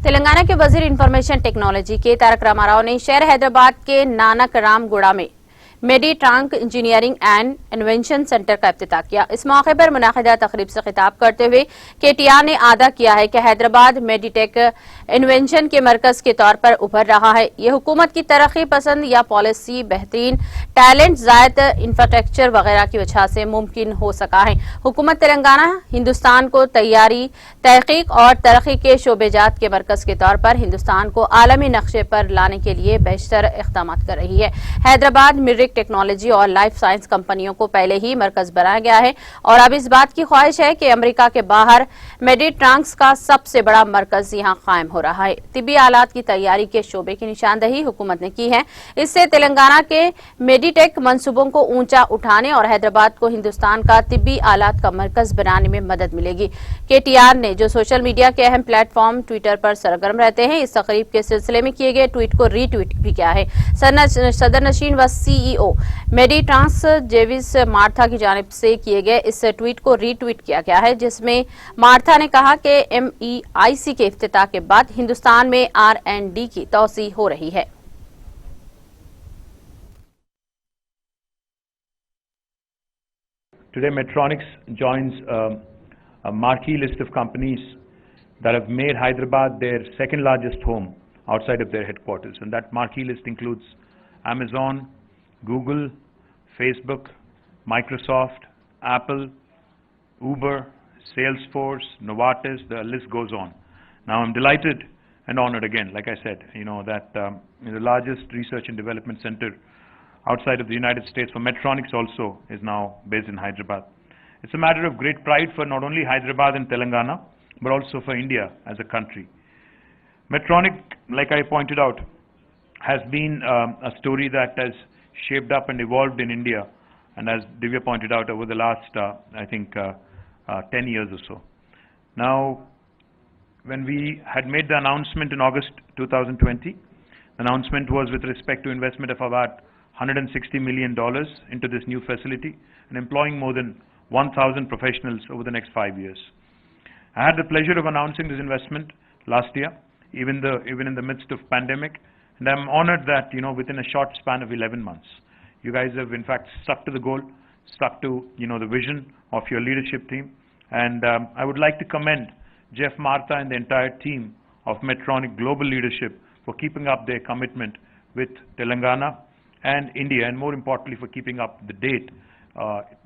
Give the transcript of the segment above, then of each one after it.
तेलंगाना के वजीर information technology ktr Rama Rao ने शहर हैदराबाद के नानक रामगुड़ा में मेडिट्रांक इंजीनियरिंग एंड इन्वेंशन सेंटर का इफ्तिताह किया। इस मौके पर मुनाकिदा तकरीब से खिताब करते हुए ktr ने आदा किया है कि हैदराबाद मेडिटेक इन्वेंशन के मरकज के तौर पर उभर रहा है। ये हुकूमत की तरक्की पसंद या पॉलिसी, बेहतरीन टैलेंट, जायद इंफ्रास्ट्रक्चर वगैरह की वजह से मुमकिन हो सका है। हुकूमत तेलंगाना हिंदुस्तान को तैयारी, तहकीक और तरक्की के शोबेजात के मरकज के तौर पर हिंदुस्तान को आलमी नक्शे पर लाने के लिए बेशतर इक़दाम कर रही है। हैदराबाद मिरिक टेक्नोलॉजी और लाइफ साइंस कंपनियों को पहले ही मरकज बनाया गया है और अब इस बात की ख्वाहिश है कि अमेरिका के बाहर मेडिट्रांक्स का सबसे बड़ा मरकज यहां कायम हो रहा है। तिब्बी आलात की तैयारी के शोबे की निशानदही हुकूमत ने की है। इससे तेलंगाना के मेडिटेक मंसूबों को ऊंचा उठाने और हैदराबाद को हिंदुस्तान का तिब्बी आलात का मरकज बनाने में मदद मिलेगी। ktr ने जो सोशल मीडिया के अहम प्लेटफॉर्म ट्विटर पर सरगर्म रहते हैं, इस तकरीब के सिलसिले में किए गए ट्वीट को रीट्वीट भी किया है। सदर नशीन व CEO मेडिट्रांस जेविस मार्था की जानिब से किए गए इस ट्वीट को रीट्वीट किया गया है, जिसमें मार्था ने कहा कि MEIC के इफ्तिताह के बाद हिंदुस्तान में R&D की तौसी हो रही है। Today, Medtronic joins a marquee list of companies that have made Hyderabad their second largest home outside of their headquarters, and that marquee list includes Amazon, Google, Facebook, Microsoft, Apple, Uber, Salesforce, Novartis, the list goes on. Now I'm delighted and honored again, like I said, that the largest research and development center outside of the United States for Medtronic also is now based in Hyderabad. It's a matter of great pride for not only Hyderabad and Telangana, but also for India as a country. Medtronic, like I pointed out, has been a story that has shaped up and evolved in India, and as Divya pointed out, over the last, I think, 10 years or so. Now, when we had made the announcement in August 2020, the announcement was with respect to investment of about $160 million into this new facility and employing more than 1,000 professionals over the next 5 years. I had the pleasure of announcing this investment last year, even in the midst of pandemic, and I'm honored that within a short span of 11 months, you guys have in fact stuck to the goal, stuck to the vision of your leadership team, and I would like to commend Jeff Martha and the entire team of Medtronic Global Leadership for keeping up their commitment with Telangana and India, and more importantly for keeping up the date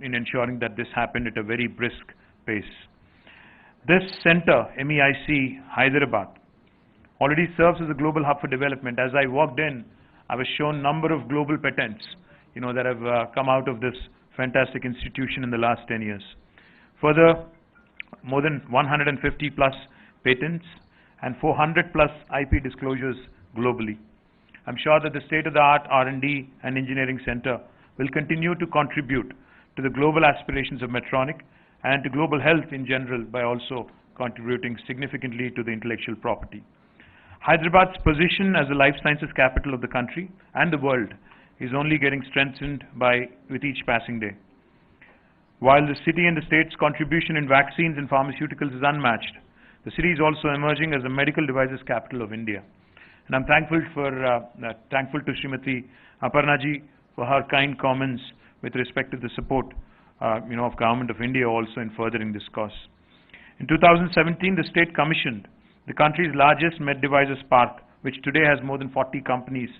in ensuring that this happened at a very brisk pace. This center, MEIC Hyderabad, already serves as a global hub for development. As I walked in, I was shown a number of global patents that have come out of this fantastic institution in the last 10 years. Further, more than 150 plus patents and 400 plus IP disclosures globally. I'm sure that the state-of-the-art R&D and engineering center will continue to contribute to the global aspirations of Medtronic and to global health in general by also contributing significantly to the intellectual property. Hyderabad's position as the life sciences capital of the country and the world is only getting strengthened with each passing day. While the city and the state's contribution in vaccines and pharmaceuticals is unmatched, the city is also emerging as the medical devices capital of India. And I'm thankful to Srimati Aparnaji for her kind comments with respect to the support of Government of India also in furthering this cause. In 2017, the state commissioned the country's largest med devices park, which today has more than 40 companies